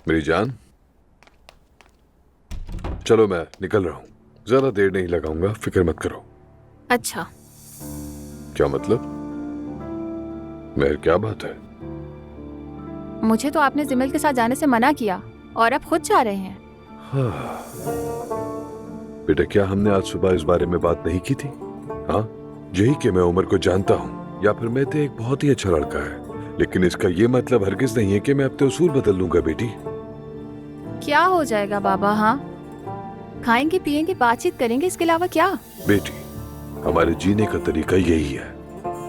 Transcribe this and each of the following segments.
मेरी जान, चलो मैं निकल रहा हूँ। ज्यादा देर नहीं लगाऊंगा, फिक्र मत करो। अच्छा। क्या मतलब? मेहर, क्या बात है? मुझे तो आपने जिमल के साथ जाने से मना किया और अब खुद जा रहे हैं। हाँ। बेटा, क्या हमने आज सुबह इस बारे में बात नहीं की थी? हाँ, यही कि मैं उमर को जानता हूँ या फिर मैं तो एक बहुत ही अच्छा लड़का है, लेकिन इसका ये मतलब हरगिज नहीं है कि मैं अपने उसूल बदल लूंगा। बेटी, क्या हो जाएगा बाबा? हाँ, खाएंगे पिएंगे बातचीत करेंगे, इसके अलावा क्या? बेटी, हमारे जीने का तरीका यही है,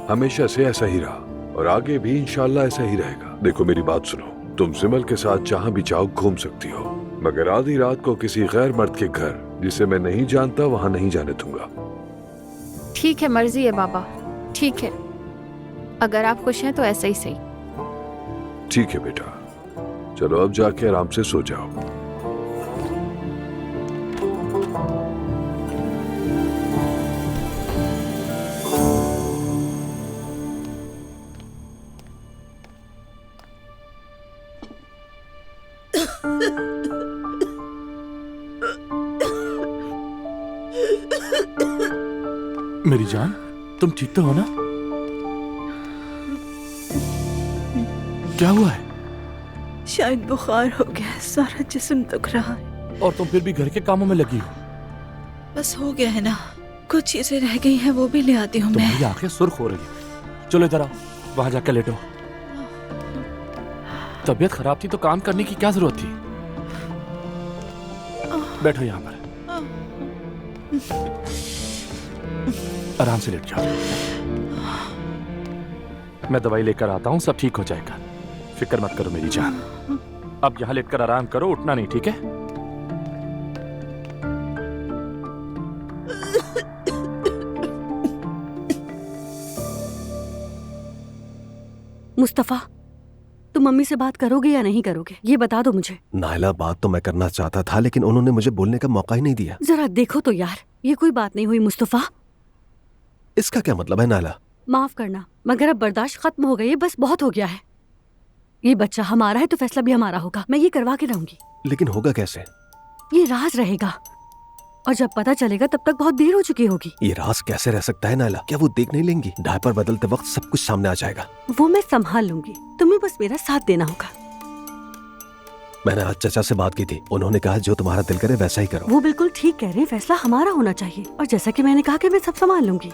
हमेशा से ऐसा ही रहा और आगे भी इंशाल्लाह ऐसा ही रहेगा। देखो मेरी बात सुनो, तुम जिमल के साथ जहाँ भी चाहो घूम सकती हो, मगर आधी रात को किसी गैर मर्द के घर जिसे मैं नहीं जानता वहाँ नहीं जाने दूंगा। ठीक है, मर्जी है बाबा, ठीक है। अगर आप खुश हैं तो ऐसा ही सही। ठीक है बेटा, चलो अब जाके आराम से सो जाओ। मेरी जान, तुम ठीक तो हो ना? क्या हुआ है? शायद बुखार हो गया है, सारा जिस्म दुख रहा है। और तुम फिर भी घर के कामों में लगी हो। बस हो गया है ना, कुछ चीजें रह गई हैं, वो भी ले आती हूँ मैं। तुम्हारी आंखें सुर्ख हो रही है। चलो इधर आओ, वहां जाकर लेटो। तबीयत खराब थी तो काम करने की क्या जरूरत थी? बैठो यहाँ पर, आराम से लेट जाओ। मैं दवाई लेकर आता हूँ, सब ठीक हो जाएगा। फिक्र मत करो मेरी जान। अब यहाँ लेटकर आराम करो, उठना नहीं, ठीक है? मुस्तफा, तुम मम्मी से बात करोगे या नहीं करोगे, ये बता दो मुझे। नायला, बात तो मैं करना चाहता था लेकिन उन्होंने मुझे बोलने का मौका ही नहीं दिया। जरा देखो तो यार, ये कोई बात नहीं हुई मुस्तफा। इसका क्या मतलब है नायला? माफ करना, मगर अब बर्दाश्त खत्म हो गई है, बस बहुत हो गया है। ये बच्चा हमारा है तो फैसला भी हमारा होगा। मैं ये करवा के रहूंगी। लेकिन होगा कैसे? ये राज रहेगा और जब पता चलेगा तब तक बहुत देर हो चुकी होगी। ये राज कैसे रह सकता है नायला? क्या वो देख नहीं लेंगी? डायपर बदलते वक्त सब कुछ सामने आ जाएगा। वो मैं संभाल लूंगी, तुम्हें बस मेरा साथ देना होगा। मैंने आज चाचा से बात की थी, उन्होंने कहा जो तुम्हारा दिल करे वैसा ही करो। वो बिल्कुल ठीक कह रहे हैं, फैसला हमारा होना चाहिए। और जैसा कि मैंने कहा कि मैं सब संभाल लूंगी,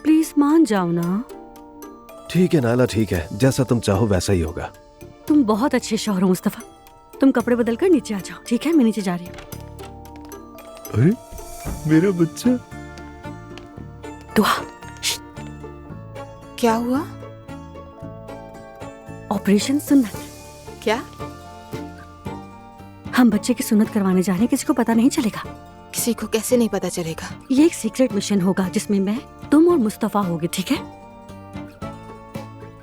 प्लीज मान जाओ ना। ठीक है नायला, ठीक है, जैसा तुम चाहो वैसा ही होगा। तुम बहुत अच्छे शौहर हो मुस्तफा। तुम कपड़े बदल कर नीचे आ जाओ, ठीक है? मैं नीचे जा रही हूँ। अरे मेरा बच्चा। दुआ। क्या हुआ? ऑपरेशन सुन्नत। क्या? हम बच्चे की सुन्नत करवाने जा रहे हैं, किसी को पता नहीं चलेगा। किसी को कैसे नहीं पता चलेगा? ये एक सीक्रेट मिशन होगा जिसमें मैं, तुम और मुस्तफा होगे, ठीक है?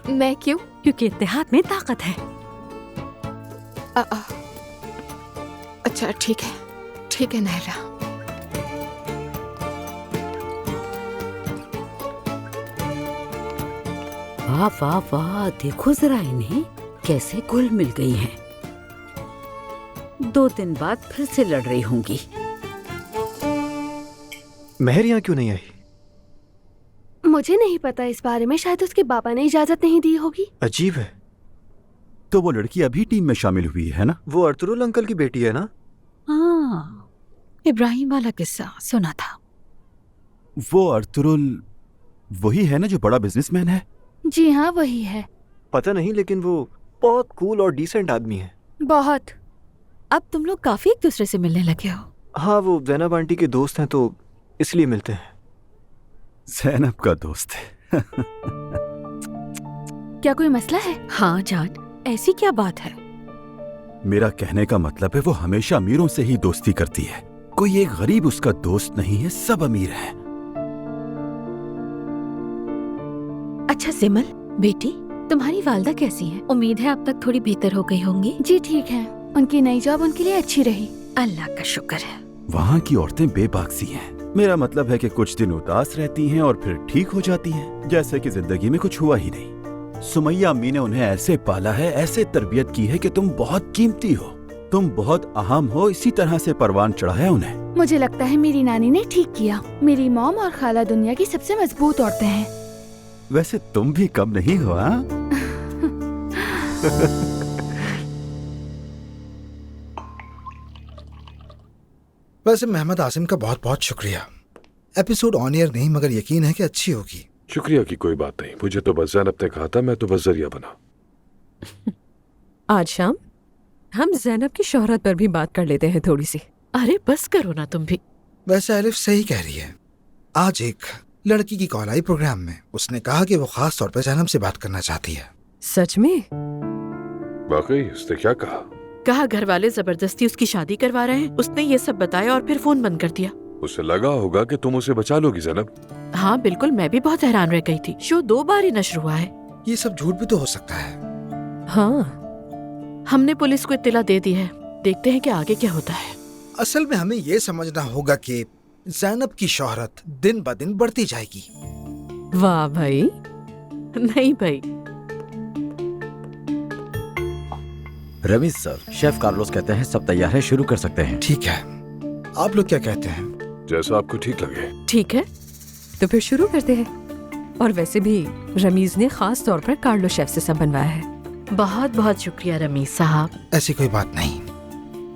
मैं क्यों? क्योंकि इत्तेहाद में ताकत है। अच्छा ठीक है, ठीक है नायला। वाह वाह वाह, देखो जरा इन्हें कैसे घुल मिल गई हैं। 2 दिन बाद फिर से लड़ रही होंगी। मेहर यहाँ क्यों नहीं आई? मुझे नहीं पता इस बारे में, शायद उसके पापा ने इजाजत नहीं दी होगी। अजीब है। तो वो लड़की अभी टीम में शामिल हुई है ना? वो अर्तुरुल अंकल की बेटी है ना? हाँ, इब्राहिम वाला किस्सा सुना था। वो अर्तुरुल वही है ना जो बड़ा बिजनेसमैन है? जी हाँ, वही है। पता नहीं, लेकिन वो बहुत कूल और डिसेंट आदमी है। बहुत। अब तुम लोग काफी एक दूसरे से मिलने लगे हो। हाँ, वो जैनब आंटी के दोस्त हैं तो इसलिए मिलते हैं। ज़ैनब का दोस्त है। क्या कोई मसला है? हाँ जान, ऐसी क्या बात है? मेरा कहने का मतलब है वो हमेशा अमीरों से ही दोस्ती करती है। कोई एक गरीब उसका दोस्त नहीं है, सब अमीर हैं। अच्छा सिमल बेटी, तुम्हारी वालदा कैसी हैं? उम्मीद है अब तक थोड़ी बेहतर हो गई होंगी। जी ठीक है, उनकी नई जॉब उनके लिए अच्छी रही। अल्लाह का शुक्र है। वहाँ की औरतें बेबाकसी हैं। मेरा मतलब है कि कुछ दिन उदास रहती हैं और फिर ठीक हो जाती हैं, जैसे कि जिंदगी में कुछ हुआ ही नहीं। सुमैया अम्मी ने उन्हें ऐसे पाला है, ऐसे तरबियत की है कि तुम बहुत कीमती हो। तुम बहुत अहम हो, इसी तरह से परवान चढ़ाया उन्हें। मुझे लगता है मेरी नानी ने ठीक किया। मेरी मॉम और खाला दुनिया की सबसे मजबूत औरतें हैं। वैसे तुम भी कम नहीं हो, हाँ? वैसे मोहम्मद आसिम का बहुत बहुत शुक्रिया। एपिसोड ऑन एयर नहीं, मगर यकीन है कि अच्छी होगी। शुक्रिया की कोई बात नहीं, मुझे तो बस ज़ैनब ने कहा था, मैं तो बस जरिया बना। आज शाम हम जैनब की शोहरत पर भी बात कर लेते हैं थोड़ी सी। अरे बस करो ना तुम भी। वैसे अलिफ सही कह रही है। आज एक लड़की की कॉल आई प्रोग्राम में। उसने कहा कि वो खास तौर पर जैनब से बात करना चाहती है। सच में? वाकई? उसने क्या कहा? कहा घर वाले जबरदस्ती उसकी शादी करवा रहे हैं। उसने ये सब बताया और फिर फोन बंद कर दिया। उसे लगा होगा कि तुम उसे बचा लोगी जैनब। हाँ बिल्कुल, मैं भी बहुत हैरान रह गई थी। शो 2 बार ही नश्र हुआ है। ये सब झूठ भी तो हो सकता है। हाँ, हमने पुलिस को इत्तला दे दी है। देखते हैं कि आगे क्या होता है। असल में हमें ये समझना होगा कि जैनब की शोहरत दिन ब दिन बढ़ती जाएगी। वाह भाई। नहीं भाई। रमीज सर, शेफ कार्लोस कहते हैं सब तैयार है, शुरू कर सकते हैं। ठीक है, आप लोग क्या कहते हैं? जैसा आपको ठीक लगे। ठीक है, तो फिर शुरू करते हैं। और वैसे भी रमीज ने खास तौर पर कार्लो शेफ से सब बनवाया है। बहुत बहुत शुक्रिया रमीज साहब। ऐसी कोई बात नहीं।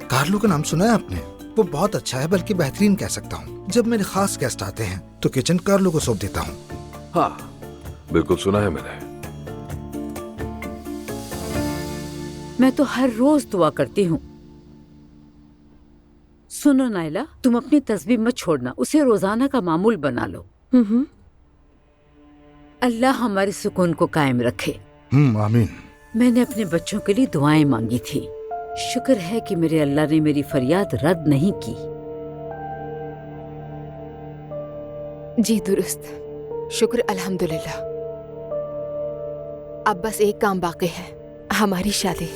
कार्लो का नाम सुना है आपने? वो बहुत अच्छा है, बल्कि बेहतरीन कह सकता हूँ। जब मेरे खास गेस्ट आते हैं तो किचन कार्लो को सौंप देता हूँ। हाँ बिल्कुल सुना है मैंने। मैं तो हर रोज दुआ करती हूँ। सुनो नाइला, तुम अपनी तस्बीह मत छोड़ना, उसे रोजाना का मामूल बना लो। अल्लाह हमारे सुकून को कायम रखे। आमीन। मैंने अपने बच्चों के लिए दुआएं मांगी थी। शुक्र है कि मेरे अल्लाह ने मेरी फरियाद रद्द नहीं की। जी दुरुस्त, शुक्र अल्हम्दुलिल्लाह। अब बस एक काम बाकी है, हमारी शादी।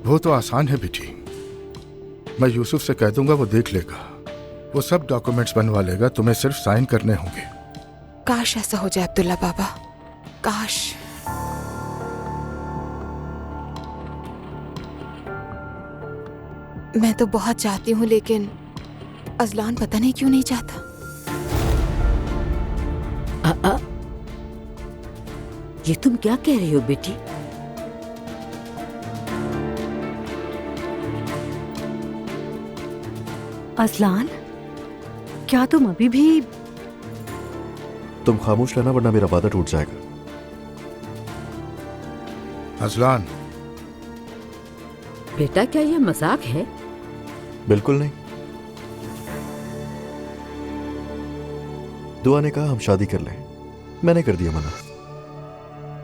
वो तो आसान है बेटी। मैं यूसुफ से कह दूंगा, वो देख लेगा। वो सब डॉक्यूमेंट्स बनवा लेगा, तुम्हें सिर्फ साइन करने होंगे। काश ऐसा हो जाए अब्दुल्ला बाबा, काश। मैं तो बहुत चाहती हूँ, लेकिन अजलान पता नहीं क्यों नहीं चाहता। ये तुम क्या कह रही हो बेटी? अजलान, क्या तुम अभी भी? तुम खामोश रहना वरना मेरा वादा टूट जाएगा। अजलान, बेटा क्या ये मजाक है? बिल्कुल नहीं। दुआ ने कहा हम शादी कर लें, मैंने कर दिया मना।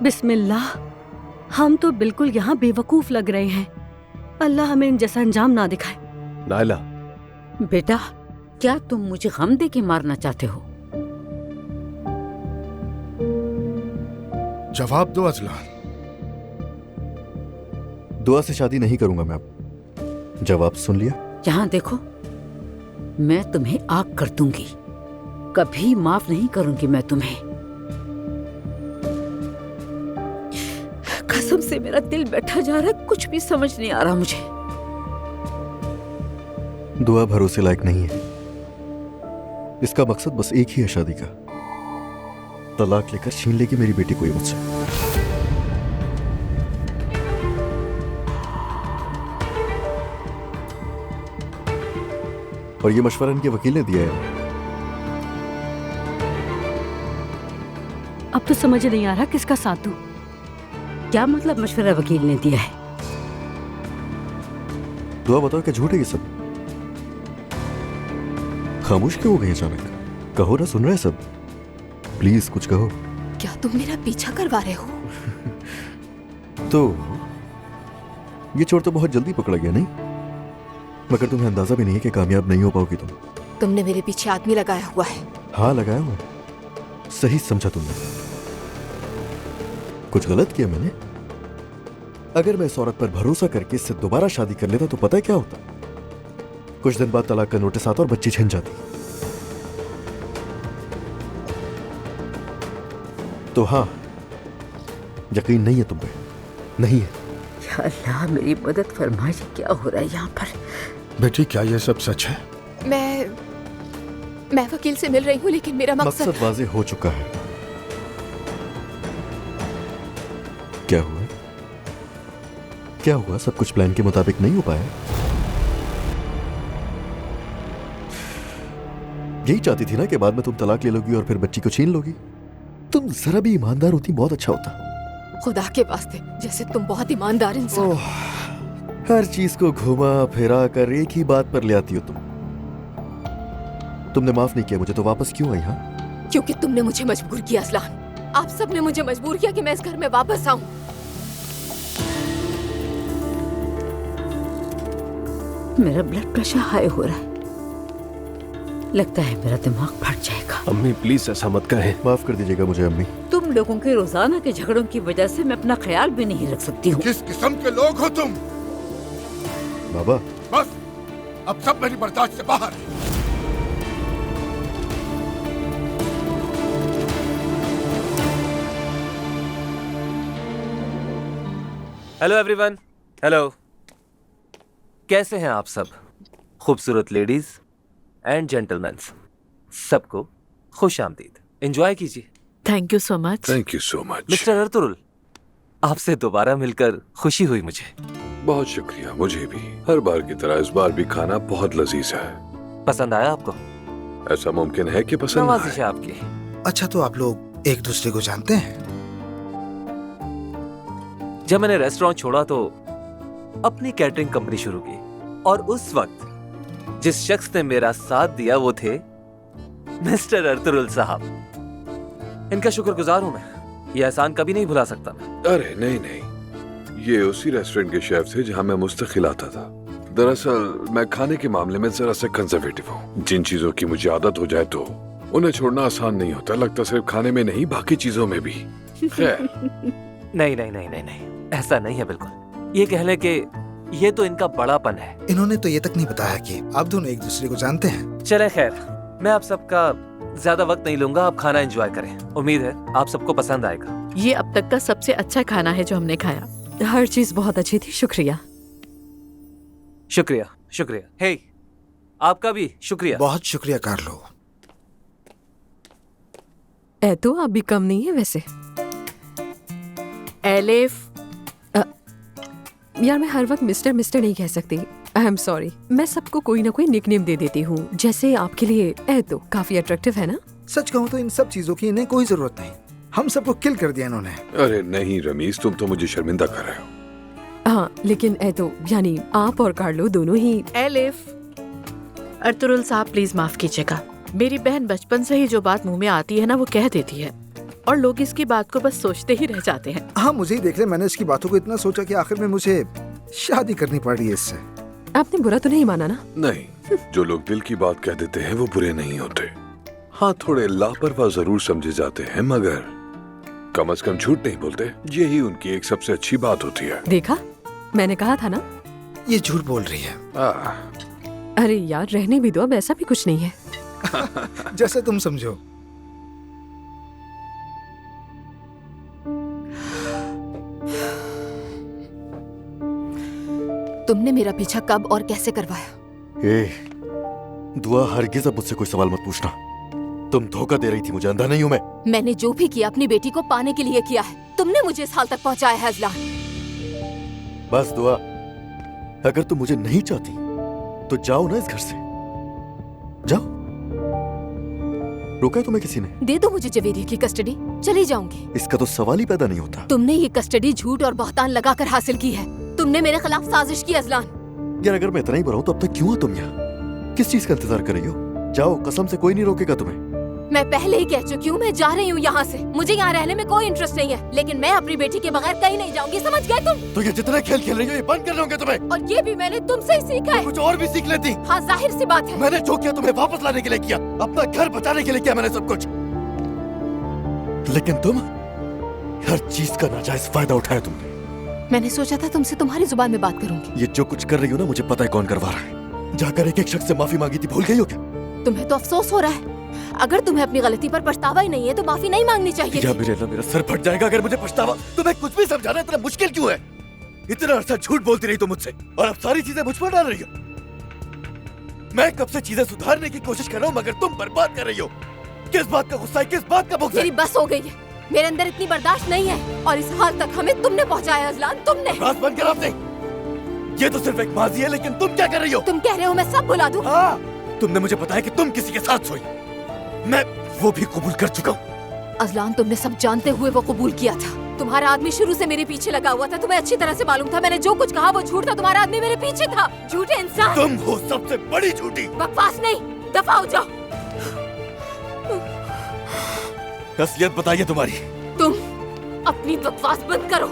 बिस्मिल्लाह। हम तो बिल्कुल यहाँ बेवकूफ लग रहे हैं। अल्लाह हमें इन जैसा अंजाम ना दिखाए। नाइला, बेटा क्या तुम मुझे गम दे के मारना चाहते हो? जवाब दो अजलान। दुआ से शादी नहीं करूंगा मैं अब। जवाब सुन लिया? यहाँ देखो, मैं तुम्हें आग कर दूंगी, कभी माफ नहीं करूंगी मैं तुम्हें। कसम से मेरा दिल बैठा जा रहा है, कुछ भी समझ नहीं आ रहा मुझे। दुआ भरोसे लायक नहीं है। इसका मकसद बस एक ही है, शादी का। तलाक लेकर छीन लेगी मेरी बेटी को ये मुझसे। और ये मशवरा इनके वकील ने दिया है। अब तो समझ नहीं आ रहा किसका साथ दूं। क्या मतलब मशवरा वकील ने दिया है? दुआ बताओ, क्या झूठ है ये सब? खामोश क्यों हो गई अचानक? कहो ना, सुन रहे हैं सब। प्लीज कुछ कहो। क्या तुम मेरा पीछा करवा रहे हो? तो ये चोर तो बहुत जल्दी पकड़ा गया नहीं? मगर तुम्हें अंदाजा भी नहीं है कि कामयाब नहीं हो पाओगी तुम। तुमने मेरे पीछे आदमी लगाया हुआ है। हाँ लगाया हुआ। सही समझा तुमने। कुछ गलत किया मैंने? अगर मैं इस औरत पर भरोसा करके इससे दोबारा शादी कर लेता तो पता है क्या होता? कुछ दिन बाद तलाक का नोटिस आता और बच्ची छिन जाती। तो हाँ, यकीन नहीं है तुम पे? नहीं है? या अल्लाह मेरी मदद फरमाइए, क्या हो रहा है यहाँ पर? बेटी क्या ये सब सच है? मैं वकील से मिल रही हूँ, लेकिन मेरा मकसद वाजे हो चुका है। क्या हुआ? क्या हुआ? सब कुछ प्लान के मुताबिक नहीं हो पाया? यही चाहती थी ना कि बाद में तुम तलाक ले लोगी और फिर बच्ची को छीन लोगी? तुम जरा भी ईमानदार होती बहुत अच्छा होता। खुदा के वास्ते, जैसे तुम बहुत ईमानदार इंसान। हर चीज को घुमा फिरा कर एक ही बात पर ले आती हो तुम। तुमने माफ नहीं किया मुझे तो वापस क्यों आई? हाँ, क्योंकि तुमने मुझे मजबूर किया असलान। आप सब ने मुझे मजबूर किया कि मैं इस घर में वापस आऊं। मेरा ब्लड प्रेशर हाई हो रहा है, लगता है मेरा दिमाग फट जाएगा। अम्मी प्लीज ऐसा मत कहें। माफ कर दीजिएगा मुझे अम्मी। तुम लोगों के रोजाना के झगड़ों की वजह से मैं अपना ख्याल भी नहीं रख सकती हूँ। किस किस्म के लोग हो तुम? बाबा बस अब सब मेरी बर्दाश्त से बाहर है। Hello everyone, hello. कैसे हैं आप सब? खूबसूरत लेडीज एंड जेंटलमैन, सबको खुश आमदीद। एंजॉय कीजिए। Thank you so much. Thank you so much. Mister Ertugrul, आपसे दोबारा मिलकर खुशी हुई मुझे। बहुत शुक्रिया, मुझे भी। हर बार की तरह इस बार भी खाना बहुत लजीज है। पसंद आया आपको? ऐसा मुमकिन है कि पसंद ना नवाजिश है आपकी। अच्छा, तो आप लोग एक दूसरे को जानते हैं? जब मैंने रेस्टोरेंट छोड़ा तो अपनी कैटरिंग कंपनी शुरू की, और उस वक्त जिस शख्स ने मेरा साथ दिया वो थे मिस्टर अर्तुरुल साहब। इनका शुक्रगुजार हूं मैं। ये एहसान कभी नहीं भुला सकता मैं। अरे नहीं नहीं, ये उसी रेस्टोरेंट के शेफ थे जहां मैं मुस्तकिल आता था। दरअसल मैं खाने के मामले में जरा सा कंजर्वेटिव हूँ। जिन चीजों की मुझे आदत हो जाए तो उन्हें छोड़ना आसान नहीं होता। लगता सिर्फ खाने में नहीं, बाकी चीजों में भी। खैर नहीं नहीं नहीं नहीं नहीं, ऐसा नहीं है बिल्कुल। ये कह लें कि ये तो इनका बड़ापन है। इन्होंने तो ये तक नहीं बताया कि आप दोनों एक दूसरे को जानते हैं। चले खैर, मैं आप सबका ज्यादा वक्त नहीं लूंगा। आप खाना एंजॉय करें। उम्मीद है आप सबको पसंद आएगा। ये अब तक का सबसे अच्छा खाना है जो हमने खाया। हर चीज बहुत अच्छी थी, शुक्रिया। शुक्रिया शुक्रिया। हे, आपका भी शुक्रिया। बहुत शुक्रिया कार्लो। तो आप भी कम नहीं है वैसे। एलिफ, यार मैं हर वक्त मिस्टर मिस्टर नहीं कह सकती। I am sorry. मैं सबको कोई ना कोई निकनेम दे देती हूँ। जैसे आपके लिए तो काफी अट्रैक्टिव है ना? सच कहूँ तो इन सब चीजों की इन्हें कोई जरूरत नहीं। हम सबको किल कर दिया इन्होंने। अरे नहीं रमीज, तुम तो मुझे शर्मिंदा कर रहे हो। हाँ, लेकिन तो यानी आप और कार्लो दोनों ही। एलिफ, अर्तुरुल साहब प्लीज माफ कीजिएगा। मेरी बहन बचपन से ही जो बात मुंह में आती है ना वो कह देती है, और लोग इसकी बात को बस सोचते ही रह जाते हैं। हाँ, मुझे ही देख ले। मैंने इसकी बातों को इतना सोचा कि आखिर में मुझे शादी करनी पड़ रही है इससे। आपने बुरा तो नहीं माना ना? नहीं, जो लोग दिल की बात कह देते हैं वो बुरे नहीं होते। हाँ, थोड़े लापरवाह जरूर समझे जाते हैं, मगर कम से कम झूठ नहीं बोलते। यही उनकी एक सबसे अच्छी बात होती है। देखा, मैंने कहा था ना। ये झूठ बोल रही है। अरे यार रहने भी दो, अब ऐसा भी कुछ नहीं है। जैसे तुम समझो। तुमने मेरा पीछा कब और कैसे करवाया? दुआ, हरगिज़ अब मुझसे कोई सवाल मत पूछना। तुम धोखा दे रही थी मुझे, अंधा नहीं हूँ मैं। मैंने जो भी किया अपनी बेटी को पाने के लिए किया है। तुमने मुझे इस हाल तक पहुंचाया है अज़लान। बस दुआ, अगर तुम मुझे नहीं चाहती तो जाओ ना इस घर से, जाओ। रोका है तुम्हें किसी ने? दे दो मुझे जवेरिया की कस्टडी, चली जाऊंगी। इसका तो सवाल ही पैदा नहीं होता। तुमने ये कस्टडी झूठ और बहतान लगाकर हासिल की है। तुमने मेरे खिलाफ साजिश की अज़लान। यार अगर मैं इतना ही बुरा हूं तो अब तक क्यों हो तुम यहाँ? किस चीज का इंतजार कर रही हो? जाओ, कसम से कोई नहीं रोकेगा तुम्हें। मैं पहले ही कह चुकी हूँ, मैं जा रही हूँ यहाँ से। मुझे यहाँ रहने में कोई इंटरेस्ट नहीं है, लेकिन मैं अपनी बेटी के बगैर कहीं नहीं जाऊंगी, समझ गए तुम? तो ये जितना खेल खेल रही हो ये बंद कर लोगे तुम्हें। और ये भी मैंने तुमसे ही सीखा है। कुछ और भी सीख लेती। हाँ, जाहिर सी बात है। मैंने जो किया तुम्हें वापस लाने के लिए किया, अपना घर बचाने के लिए किया मैंने सब कुछ। लेकिन तुम हर चीज का नाजायज फायदा उठाया तुमने। मैंने सोचा था तुमसे तुम्हारी जुबान में बात करूंगी। ये जो कुछ कर रही हो ना, मुझे पता है कौन करवा रहा है। जाकर एक एक शख्स से माफी मांगी थी, भूल गई हो क्या? तुम्हें तो अफसोस हो रहा है। अगर तुम्हें अपनी गलती पर पछतावा ही नहीं है तो माफी नहीं मांगनी चाहिए या थी। मिरेला, मेरा सर फट जाएगा अगर मुझे पछतावा। तुम्हें कुछ भी समझाना इतना मुश्किल क्यों है? इतना अरसा झूठ बोलती रही तुम मुझसे और अब सारी चीजें मुझ पर डाल रही हो। मैं कब से चीजें सुधारने की कोशिश कर रहा हूँ मगर तुम बर्बाद कर रही हो। किस बात का गुस्सा है, किस बात का बुग़्ज़ है? मेरी बस हो गई है, मेरे अंदर इतनी बर्दाश्त नहीं है और इस हाल तक हमें तुमने पहुंचाया अजलान, तुमने। बस बंद कर आपने। ये तो सिर्फ एक माजी है, लेकिन तुम क्या कर रही हो? तुम कह रहे हो मैं सब भुला दूं? हाँ, तुमने मुझे बताया कि तुम किसी के साथ सोई, मैं वो भी कबूल कर चुका हूँ। अजलान, तुमने सब जानते हुए वो कबूल किया था। तुम्हारा आदमी शुरू से मेरे पीछे लगा हुआ था, तुम्हें अच्छी तरह से मालूम था मैंने जो कुछ कहा वो झूठ था। तुम्हारा आदमी मेरे पीछे था। झूठे इंसान। तुम हो सबसे बड़ी झूठी। बकवास नहीं, दफा हो जाओ। असलियत बताइए तुम्हारी। तुम अपनी बकवास बंद करो।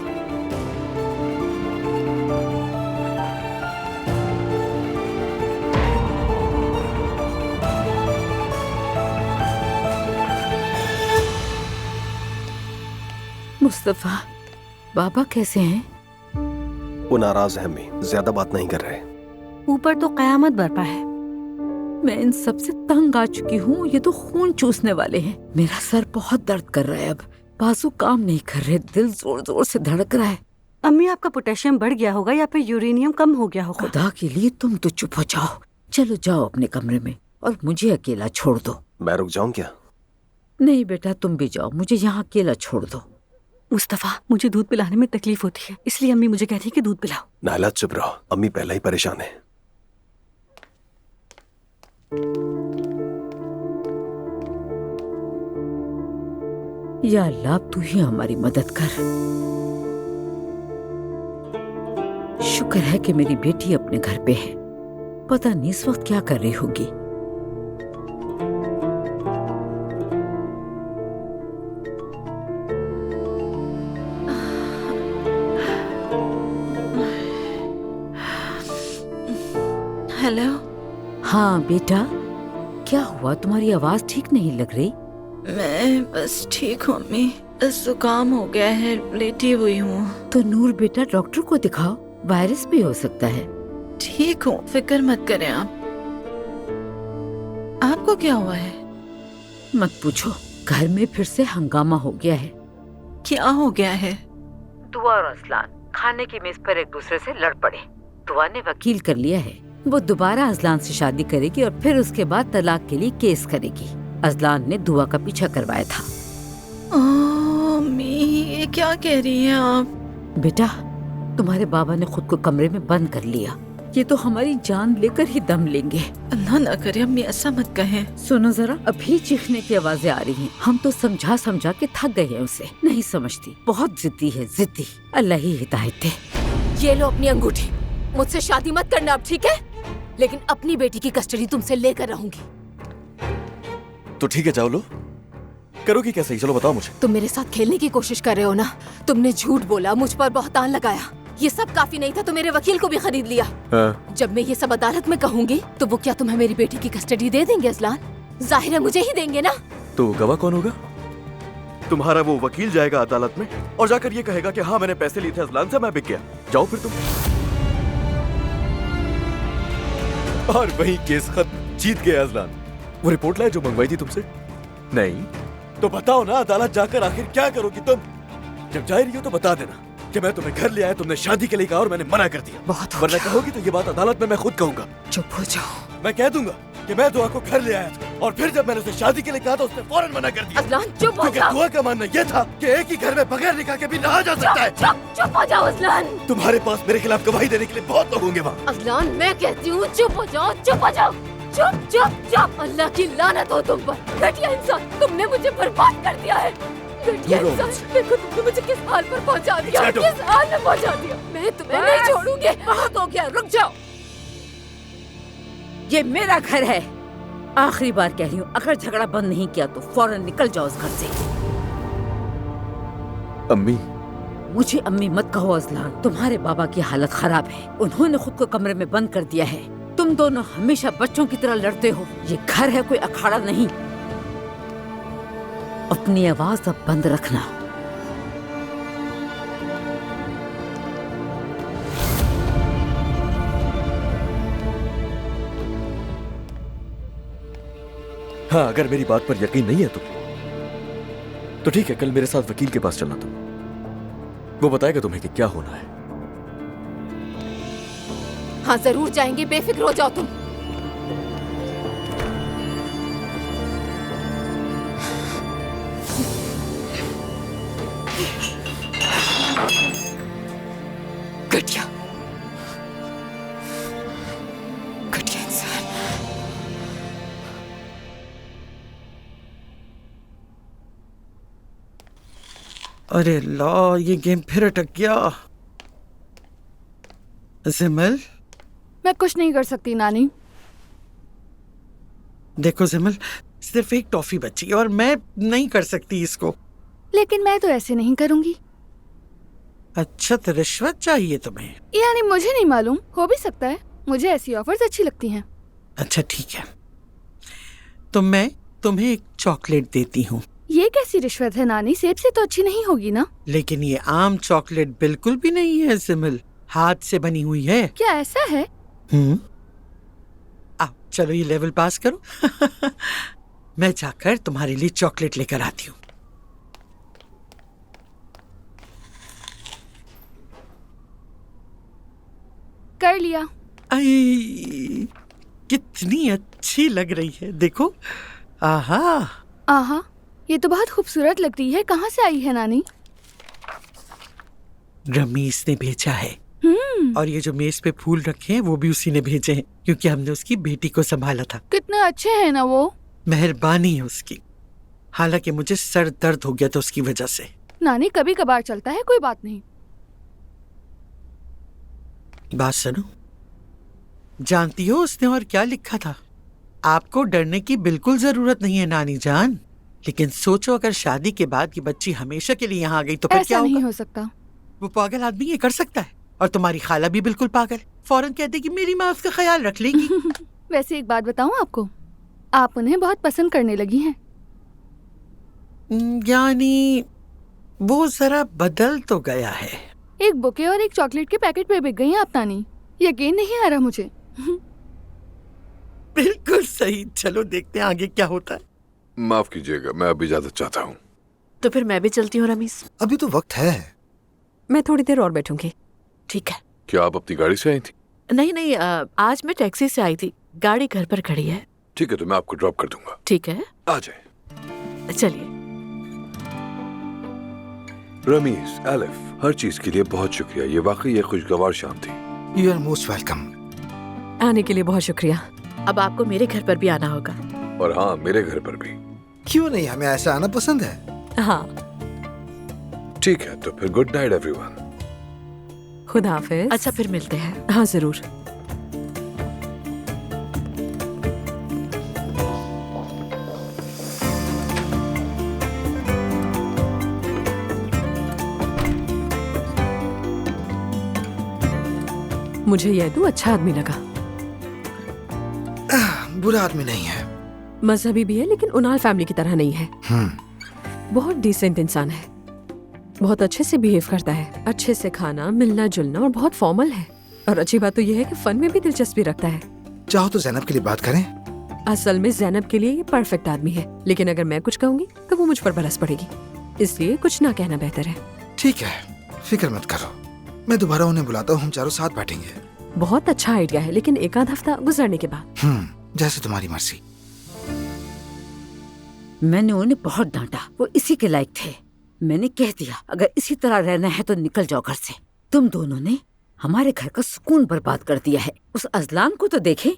मुस्तफा, बाबा कैसे हैं? वो नाराज है अम्मी, ज्यादा बात नहीं कर रहे। ऊपर तो कयामत बरपा है। मैं इन सब से तंग आ चुकी हूँ। ये तो खून चूसने वाले हैं। मेरा सर बहुत दर्द कर रहा है, अब बाजू काम नहीं कर रहे, दिल जोर जोर से धड़क रहा है। अम्मी, आपका पोटेशियम बढ़ गया होगा या फिर यूरेनियम कम हो गया होगा। खुदा के लिए तुम तो चुप हो जाओ। चलो जाओ अपने कमरे में और मुझे अकेला छोड़ दो। मैं रुक जाऊं क्या? नहीं बेटा, तुम भी जाओ, मुझे यहाँ अकेला छोड़ दो। मुस्तफा, मुझे दूध पिलाने में तकलीफ होती है, इसलिए अम्मी मुझे कहती है कि दूध पिलाओ। नाला चुप रहो, अम्मी पहले ही परेशान है। या अल्लाह, तू ही हमारी मदद कर। शुक्र है कि मेरी बेटी अपने घर पे है। पता नहीं इस वक्त क्या कर रही होगी। हेलो। हाँ बेटा, क्या हुआ? तुम्हारी आवाज ठीक नहीं लग रही। मैं बस ठीक हूँ अम्मी, बस जुकाम हो गया है, लेटी हुई हूँ। तो नूर बेटा, डॉक्टर को दिखाओ, वायरस भी हो सकता है। ठीक हूँ, फिक्र मत करें आप। आपको क्या हुआ है? मत पूछो, घर में फिर से हंगामा हो गया है। क्या हो गया है? दुआ और अजलान खाने की मेज पर एक दूसरे से लड़ पड़े। दुआ ने वकील कर लिया है, वो दोबारा अजलान से शादी करेगी और फिर उसके बाद तलाक के लिए केस करेगी। अजलान ने दुआ का पीछा करवाया था। अम्मी, ये क्या कह रही हैं आप? बेटा, तुम्हारे बाबा ने खुद को कमरे में बंद कर लिया। ये तो हमारी जान लेकर ही दम लेंगे। अल्लाह ना करे अम्मी, ऐसा मत कहें। सुनो जरा, अभी चीखने की आवाजें आ रही हैं। हम तो समझा समझा के थक गए हैं उसे, नहीं समझती, बहुत जिद्दी है, जिद्दी। अल्लाह ही हिदायत दे। ये लो अपनी अंगूठी, मुझसे शादी मत करना अब, ठीक है? लेकिन अपनी बेटी की कस्टडी तुमसे लेकर रहूंगी। तो ठीक है, जाओ लो। करोगी कैसे ही? चलो बताओ मुझे। तुम मेरे साथ खेलने की कोशिश कर रहे हो ना? तुमने झूठ बोला, मुझ पर बहतान लगाया। ये सब काफी नहीं था तो मेरे वकील को भी खरीद लिया। जब मैं ये सब अदालत में कहूंगी तो वो क्या तुम्हें मेरी बेटी की कस्टडी दे देंगे अजलान? जाहिर है मुझे ही देंगे ना। तो गवाह कौन होगा? तुम्हारा वो वकील जाएगा अदालत में और जाकर ये कहेगा कि हाँ, मैंने पैसे लिए थे अजलान से, मैं बिक गया। जाओ फिर तुम। और वही केस खत्म, जीत गया अजलान। वो रिपोर्ट लाए जो मंगवाई थी तुमसे? नहीं तो बताओ ना, अदालत जाकर आखिर क्या करोगी तुम? जब जा रही हो तो बता देना कि मैं तुम्हें घर ले आया, तुमने शादी के लिए कहा और मैंने मना कर दिया। बहुत हो वरना गया। कहोगी तो ये बात अदालत में मैं खुद कहूंगा। चुप हो जाओ। मैं कह दूंगा कि मैं दुआ को घर ले आया था और फिर जब मैंने उसे शादी के लिए कहा तो उसने फौरन मना कर दिया। अजलान चुप हो क्योंकि जाओ। दुआ का मानना यह था कि एक ही घर में बगैर निकाह के भी रहा जा सकता है। चुप हो जाओ अजलान। तुम्हारे पास मेरे खिलाफ गवाही देने के लिए बहुत लोग होंगे वहाँ। अजलान, मैं कहती हूँ चुप हो जाओ, चुप हो जाओ, चुप चुप चुप। अल्लाह की लानत हो तुम पर, घटिया इंसान, तुमने मुझे बर्बाद कर दिया है। घटिया इंसान, देखो तुमने मुझे किस हाल पर पहुंचा दिया, किस हाल में पहुंचा दिया। मैं तुम्हें नहीं छोड़ूंगी। बहुत हो गया, रुक जाओ। ये मेरा घर है, आखिरी बार कह रही हूँ, अगर झगड़ा बंद नहीं किया तो फौरन निकल जाओ उस घर से। अम्मी, मुझे अम्मी मत कहो अजलान, तुम्हारे बाबा की हालत खराब है। उन्होंने खुद को कमरे में बंद कर दिया है। तुम दोनों हमेशा बच्चों की तरह लड़ते हो। ये घर है, कोई अखाड़ा नहीं। अपनी आवाज अब बंद रखना। हाँ, अगर मेरी बात पर यकीन नहीं है तो ठीक है, कल मेरे साथ वकील के पास चलना तुम। वो बताएगा तुम्हें कि क्या होना है। हाँ जरूर जाएंगे, बेफिक्र हो जाओ तुम। घटिया घटिया इंसान। अरे ला, ये गेम फिर अटक गया। जिमल, मैं कुछ नहीं कर सकती नानी। देखो जिमल, सिर्फ एक टॉफी बची है और मैं नहीं कर सकती इसको। लेकिन मैं तो ऐसे नहीं करूंगी। अच्छा, तो रिश्वत चाहिए तुम्हें? यानी मुझे नहीं मालूम, हो भी सकता है। मुझे ऐसी ऑफर्स अच्छी लगती हैं। अच्छा ठीक है, तो मैं तुम्हें एक चॉकलेट देती हूँ। ये कैसी रिश्वत है नानी? सेब से तो अच्छी नहीं होगी ना? लेकिन ये आम चॉकलेट बिल्कुल भी नहीं है जिमल, हाथ से बनी हुई है। क्या ऐसा है? आओ चलो ये लेवल पास करो। मैं जाकर तुम्हारे लिए चॉकलेट लेकर आती हूँ। कर लिया। आई, कितनी अच्छी लग रही है, देखो। आहा आहा, ये तो बहुत खूबसूरत लग रही है। कहाँ से आई है नानी? रमीज ने भेजा है। और ये जो मेज पे फूल रखे हैं वो भी उसी ने भेजे हैं, क्योंकि हमने उसकी बेटी को संभाला था। कितने अच्छे हैं ना वो। मेहरबानी है उसकी। हालांकि मुझे सर दर्द हो गया था उसकी वजह से। नानी कभी कभार चलता है, कोई बात नहीं। बात सुनो, जानती हो उसने और क्या लिखा था? आपको डरने की बिल्कुल जरूरत नहीं है नानी जान, लेकिन सोचो अगर शादी के बाद की बच्ची हमेशा के लिए यहाँ आ गई तो फिर क्या होगा? नहीं हो सकता। वो पागल आदमी ये कर सकता है। और तुम्हारी खाला भी बिल्कुल पागल, फौरन कहती कि मेरी माँ उसका ख्याल रख लेगी। वैसे एक बात बताऊं आपको, आप उन्हें बहुत पसंद करने लगी हैं। यानी वो जरा बदल तो गया है। एक बुके और एक चॉकलेट के पैकेट पे बिक गई हैं आप नानी। यकीन नहीं आ रहा मुझे। बिल्कुल सही। चलो देखते हैं आगे क्या होता है। माफ कीजिएगा, मैं अभी इजाजत चाहता हूँ। तो फिर मैं भी चलती हूँ रमीज। अभी तो वक्त है। मैं थोड़ी देर और बैठूंगी। ठीक है। क्या आप अपनी गाड़ी से आई थी? नहीं, आज मैं टैक्सी से आई थी। गाड़ी घर पर खड़ी है। ठीक है, तो मैं आपको ड्रॉप कर दूंगा। ठीक है, आ जाए। चलिए। रमीज, एलिफ, हर चीज के लिए बहुत शुक्रिया। ये वाकई एक खुशगवार शाम थी। You are most welcome. आने के लिए बहुत शुक्रिया। अब आपको मेरे घर पर भी आना होगा। और हाँ, मेरे घर पर भी। क्यों नहीं, हमें ऐसा आना पसंद है। हाँ ठीक है, तो फिर गुड नाइट एवरीवन। खुदा हाफिज। अच्छा फिर मिलते हैं। हाँ जरूर। मुझे यदू अच्छा आदमी लगा। बुरा आदमी नहीं है। मजहबी भी है लेकिन उनाल फैमिली की तरह नहीं है। बहुत डिसेंट इंसान है, बहुत अच्छे से बिहेव करता है, अच्छे से खाना, मिलना जुलना और बहुत फॉर्मल है। और अच्छी बात तो यह है कि फन में भी दिलचस्पी रखता है। चाहो तो जैनब के लिए बात करें। असल में जैनब के लिए ये परफेक्ट आदमी है, लेकिन अगर मैं कुछ कहूंगी तो वो मुझ पर बरस पड़ेगी, इसलिए कुछ ना कहना बेहतर है। ठीक है, फिक्र मत करो, मैं दोबारा उन्हें बुलाता हूँ, हम चारों साथ बैठेंगे। बहुत अच्छा आइडिया है, लेकिन एक आध हफ्ता गुजरने के बाद। जैसे तुम्हारी मर्जी। मैंने उन्हें बहुत डांटा, वो इसी के लायक थे। मैंने कह दिया अगर इसी तरह रहना है तो निकल जाओ घर से। तुम दोनों ने हमारे घर का सुकून बर्बाद कर दिया है। उस अजलान को तो देखे,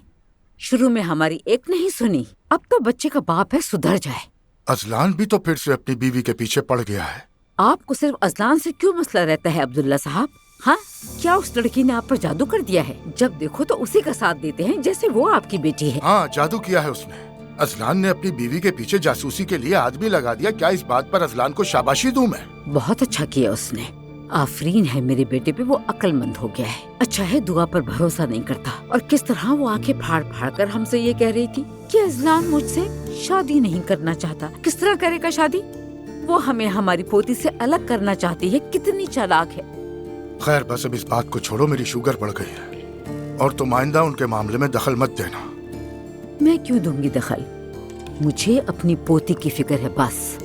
शुरू में हमारी एक नहीं सुनी, अब तो बच्चे का बाप है, सुधर जाए। अजलान भी तो फिर से अपनी बीवी के पीछे पड़ गया है। आपको सिर्फ अजलान से क्यों मसला रहता है अब्दुल्ला साहब? हाँ, क्या उस लड़की ने आप पर जादू कर दिया है? जब देखो तो उसी का साथ देते हैं जैसे वो आपकी बेटी है। हाँ, जादू किया है उसने। अजलान ने अपनी बीवी के पीछे जासूसी के लिए आदमी लगा दिया। क्या इस बात पर अजलान को शाबाशी दूं मैं? बहुत अच्छा किया उसने। आफरीन है मेरे बेटे पे, वो अक्लमंद हो गया है। अच्छा है दुआ पर भरोसा नहीं करता। और किस तरह वो आंखें फाड़ फाड़ कर हमसे ये कह रही थी कि अजलान मुझसे शादी नहीं करना चाहता। किस तरह करेगा शादी? वो हमें हमारी पोती से अलग करना चाहती है। कितनी चालाक है। खैर बस अब इस बात को छोड़ो, मेरी शुगर बढ़ गई है और तुम आइंदा उनके मामले में दखल मत देना। मैं क्यों दूंगी दखल? मुझे अपनी पोती की फिक्र है बस।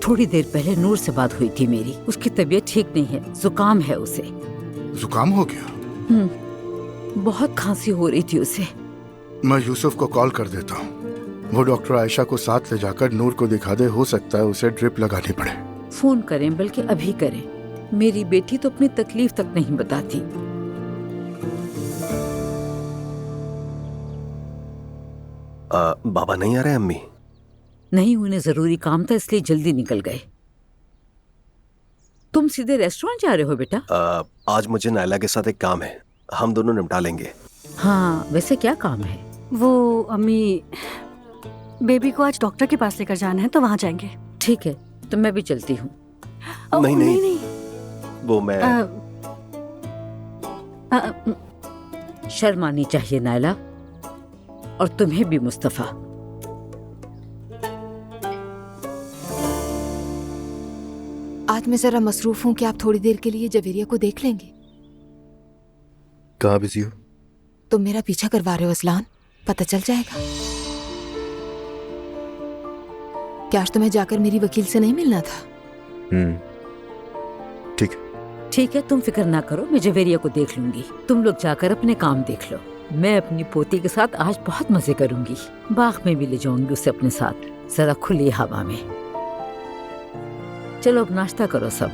थोड़ी देर पहले नूर से बात हुई थी मेरी, उसकी तबीयत ठीक नहीं है, जुकाम है उसे। जुकाम हो गया? बहुत खांसी हो रही थी उसे। मैं यूसुफ को कॉल कर देता हूँ, वो डॉक्टर आयशा को साथ ले जाकर नूर को दिखा दे, हो सकता है उसे ड्रिप लगानी पड़े। फोन करें, बल्कि अभी करें। मेरी बेटी तो अपनी तकलीफ तक नहीं बताती। बाबा नहीं आ रहे अम्मी? नहीं, उन्हें जरूरी काम था इसलिए जल्दी निकल गए। तुम सीधे रेस्टोरेंट जा रहे हो बेटा? आज मुझे नायला के साथ एक काम है, हम दोनों निपटा लेंगे। हाँ, वैसे क्या काम है? वो अम्मी, बेबी को आज डॉक्टर के पास लेकर जाना है तो वहाँ जाएंगे। ठीक है, तो मैं भी चलती हूँ। नहीं, नहीं वो मैं शर्म आनी चाहिए नायला, और तुम्हें भी मुस्तफा। आज मैं जरा मसरूफ हूँ कि आप थोड़ी देर के लिए जवेरिया को देख लेंगे। कहाँ बिजी हो? तुम मेरा पीछा करवा रहे हो अजलान, पता चल जाएगा। क्या आज तुम्हें जाकर मेरी वकील से नहीं मिलना था? ठीक है, तुम फिक्र ना करो, मैं जवेरिया को देख लूंगी। तुम लोग जाकर अपने काम देख लो। मैं अपनी पोती के साथ आज बहुत मजे करूंगी। बाग में भी ले जाऊंगी उसे अपने साथ, जरा खुली हवा में। चलो अब नाश्ता करो सब।